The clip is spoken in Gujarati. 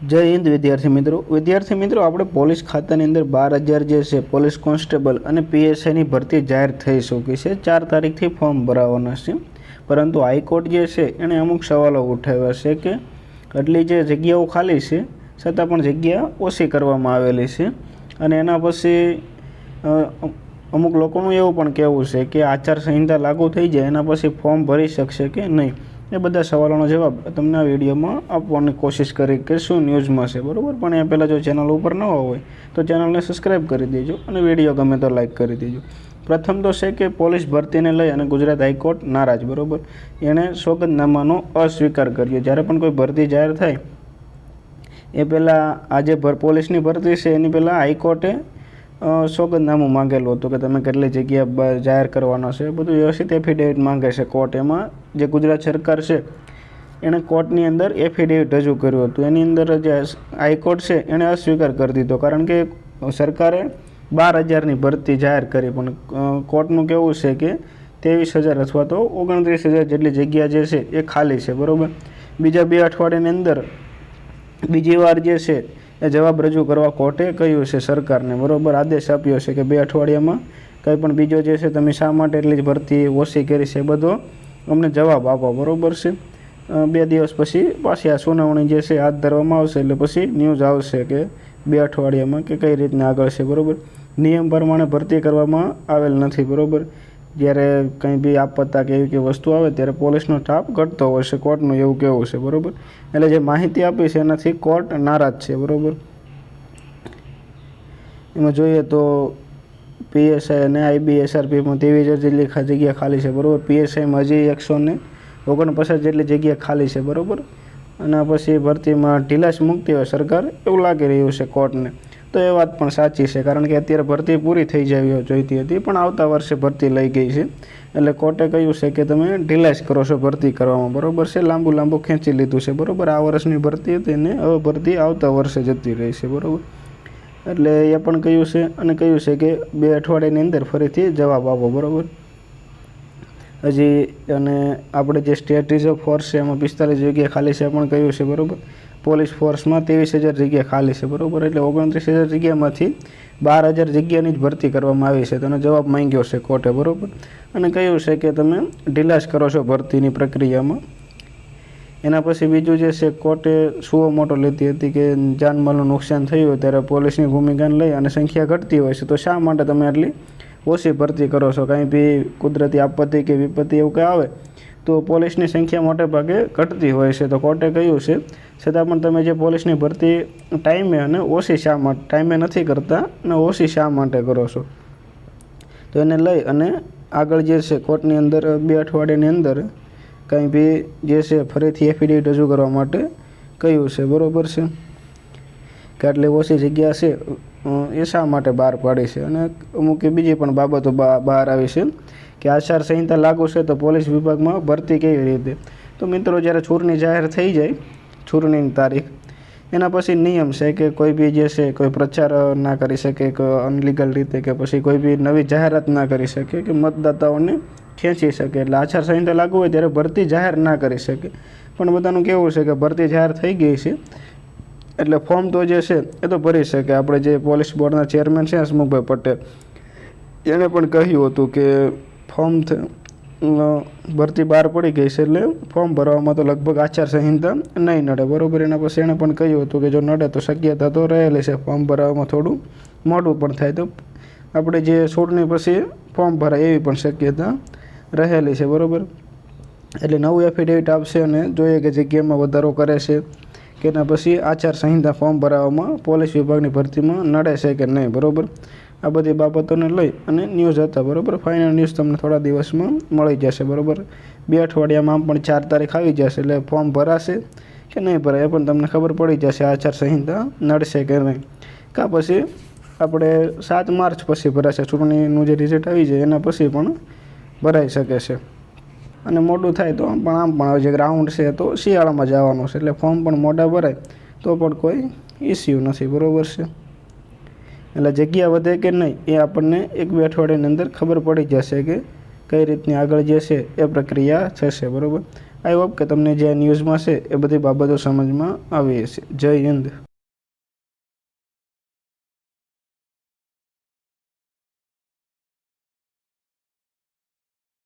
જય હિન્દ વિદ્યાર્થી મિત્રો આપણે પોલીસ ખાતાની અંદર 12,000 જે છે પોલીસ કોન્સ્ટેબલ અને પીએસઆઈની ભરતી જાહેર થઈ ચૂકી છે। 4 તારીખથી ફોર્મ ભરાવાના છે, પરંતુ હાઈકોર્ટ જે છે એણે અમુક સવાલો ઉઠાવ્યા છે કે આટલી જે જગ્યાઓ ખાલી છે છતાં પણ જગ્યા ઓછી કરવામાં આવેલી છે, અને એના પછી અમુક લોકોનું એવું પણ કહેવું છે કે આચારસંહિતા લાગુ થઈ જાય એના પછી ફોર્મ ભરી શકશે કે નહીં। એ બધા સવાલોનો જવાબ તમને આ વિડીયોમાં આપવાની કોશિશ કરી કે શું ન્યૂઝમાં છે, બરાબર। પણ એ પહેલાં જો ચેનલ ઉપર ન હોય તો ચેનલને સબસ્ક્રાઈબ કરી દેજો અને વિડીયો ગમે તો લાઇક કરી દેજો। પ્રથમ તો છે કે પોલીસ ભરતીને લઈ અને ગુજરાત હાઈકોર્ટ નારાજ, બરાબર। એણે સોગંદનામાનો અસ્વીકાર કર્યો। જ્યારે પણ કોઈ ભરતી જાહેર થાય એ પહેલાં આજે પોલીસની ભરતી છે એની પહેલાં હાઈકોર્ટે સોગંદનામું માંગેલું હતું કે તમે કેટલી જગ્યા જાહેર કરવાના છે, બધું વ્યવસ્થિત એફિડેવિટ માંગે છે કોર્ટ। એમાં જે ગુજરાત સરકાર છે એણે કોર્ટની અંદર એફિડેવિટ રજૂ કર્યું હતું, એની અંદર જે હાઈકોર્ટ છે એણે અસ્વીકાર કરી દીધો, કારણ કે સરકારે 12,000ની ભરતી જાહેર કરી, પણ કોર્ટનું કહેવું છે કે 23,000 અથવા તો 29,000 જેટલી જગ્યા જે છે એ ખાલી છે, બરાબર। બીજા 2 અઠવાડિયાની અંદર બીજી વાર જે છે એ જવાબ રજૂ કરવા કોર્ટે કહ્યું છે સરકારને, બરાબર। આદેશ આપ્યો છે કે 2 અઠવાડિયામાં કંઈ પણ બીજો જે છે તમે શા માટે એટલી જ ભરતી ઓછી કરી છે બધો અમને જવાબ આપો, બરાબર છે। 2 દિવસ પછી પાછી આ સુનાવણી જે છે હાથ ધરવામાં આવશે, એટલે પછી ન્યૂઝ આવશે કે 2 અઠવાડિયામાં કે કઈ રીતના આગળ છે, બરાબર। નિયમ પ્રમાણે ભરતી કરવામાં આવેલ નથી, બરાબર। જ્યારે કંઈ બી આપત્તા કે એવી કે વસ્તુ આવે ત્યારે પોલીસનો સ્ટાફ ઘટતો હોય છે, કોર્ટનું એવું કહેવું છે, બરાબર। એટલે જે માહિતી આપી છે એનાથી કોર્ટ નારાજ છે, બરાબર। એમાં જોઈએ તો પીએસઆઈ અને આઈબીએસઆરપીમાં 23,000 જેટલી જગ્યા ખાલી છે, બરાબર। પીએસઆઈમાં હજી 149 જેટલી જગ્યા ખાલી છે, બરાબર। અને પછી ભરતીમાં ઢીલાશ મૂકતી હોય સરકાર એવું લાગી રહ્યું છે કોર્ટને। તો એ વાત પણ સાચી છે, કારણ કે અત્યારે ભરતી પૂરી થઈ જવી જોઈતી હતી, પણ આવતા વર્ષે ભરતી લઈ ગઈ છે, એટલે કોર્ટે કહ્યું છે કે તમે ઢીલાશ કરો છો ભરતી કરવામાં, બરાબર છે। લાંબુ ખેંચી લીધું છે, બરાબર। આ વર્ષની ભરતી હતી ને હવે ભરતી આવતા વર્ષે જતી રહી છે, બરાબર। એટલે એ પણ કહ્યું છે, અને કહ્યું છે કે 2 અઠવાડિયાની અંદર ફરીથી જવાબ આપો, બરાબર। હજી અને આપણે જે સ્ટેટ રિઝર્વ ફોર્સ છે એમાં 45 જગ્યા ખાલી છે પણ કહ્યું છે, બરાબર। પોલીસ ફોર્સમાં 23,000 જગ્યા ખાલી છે, બરાબર। એટલે 29,000 જગ્યામાંથી 12,000 જગ્યાની જ ભરતી કરવામાં આવી છે, તેનો જવાબ માંગ્યો છે કોર્ટે, બરાબર। અને કહ્યું છે કે તમે ઢીલાશ કરો છો ભરતીની પ્રક્રિયામાં। એના પછી બીજું જે છે કોર્ટે સુઓ મોટો લેતી હતી કે જાનમાલનું નુકસાન થયું હોય ત્યારે પોલીસની ભૂમિકાને લઈ અને સંખ્યા ઘટતી હોય છે, તો શા માટે તમે આટલી ઓછી ભરતી કરો છો? કાંઈ બી કુદરતી આપત્તિ કે વિપત્તિ એવું કંઈ આવે તો પોલીસની સંખ્યા મોટે ભાગે ઘટતી હોય છે, તો કોર્ટે કહ્યું છે છતાં પણ તમે જે પોલીસની ભરતી ટાઈમે અને ઓછી શા માટે ટાઈમે નથી કરતા અને ઓછી શા માટે કરો છો? તો એને લઈ અને આગળ જે છે કોર્ટની અંદર 2 અઠવાડિયાની અંદર કંઈ બી જે છે ફરીથી એફિડેવિટ રજૂ કરવા માટે કહ્યું છે, બરાબર છે, કે આટલી ઓછી જગ્યા છે એ શા માટે બહાર પાડી છે। અને અમુક બીજી પણ બાબતો બહાર આવી છે કે આચારસંહિતા લાગુ છે તો પોલીસ વિભાગમાં ભરતી કેવી રીતે? તો મિત્રો, જ્યારે ચૂંટણી જાહેર થઈ જાય, ચૂંટણીની તારીખ, એના પછી નિયમ છે કે કોઈ બી જે છે કોઈ પ્રચાર ના કરી શકે કે અનલીગલ રીતે, કે પછી કોઈ બી નવી જાહેરાત ના કરી શકે કે મતદાતાઓને ખેંચી શકે, એટલે આચારસંહિતા લાગુ હોય ત્યારે ભરતી જાહેર ના કરી શકે। પણ બધાનું કેવું છે કે ભરતી જાહેર થઈ ગઈ છે એટલે ફોર્મ તો જે છે એ તો ભરી શકે। આપણે જે પોલીસ બોર્ડના ચેરમેન છે હસમુખભાઈ પટેલ, એણે પણ કહ્યું હતું કે ફોર્મ ભરતી બહાર પડી ગઈ છે એટલે ફોર્મ ભરવામાં તો લગભગ આચારસંહિતા નહીં નડે, બરાબર। એના પછી એણે પણ કહ્યું હતું કે જો નડે તો શક્યતા તો રહેલી છે ફોર્મ ભરવામાં થોડું મોડું પણ થાય, તો આપણે જે ચૂંટણી પછી ફોર્મ ભરાય એવી પણ શક્યતા રહેલી છે, બરાબર। એટલે નવું એફિડેવિટ આપશે અને જોઈએ કે જગ્યામાં વધારો કરે છે કે એના પછી આચારસંહિતા ફોર્મ ભરાવામાં પોલીસ વિભાગની ભરતીમાં નડે છે કે નહીં, બરાબર। આ બધી બાબતોને લઈ અને ન્યૂઝ હતા, બરાબર। ફાઇનલ ન્યૂઝ તમને થોડા દિવસમાં મળી જશે, બરાબર। 2 અઠવાડિયામાં પણ 4 તારીખ આવી જશે, એટલે ફોર્મ ભરાશે કે નહીં ભરાય એ પણ તમને ખબર પડી જશે, આચારસંહિતા નડશે કે નહીં। કાં પછી આપણે 7 માર્ચ પછી ભરાશે, ચૂંટણીનું જે રિઝલ્ટ આવી જાય એના પછી પણ ભરાઈ શકે છે, અને મોડું થાય તો આમ પણ જે ગ્રાઉન્ડ છે તો શિયાળામાં જવાનું છે, એટલે ફોર્મ પણ મોડા ભરાય તો પણ કોઈ ઇસ્યુ નથી, બરાબર છે। એટલે જગ્યા વધે કે નહીં એ આપણને 1-2 અઠવાડિયાની અંદર ખબર પડી જશે કે કઈ રીતની આગળ જે છે એ પ્રક્રિયા થશે, બરાબર। આઈ હોપ કે તમને જે આ ન્યૂઝમાં છે એ બધી બાબતો સમજમાં આવી હશે. જય હિન્દ.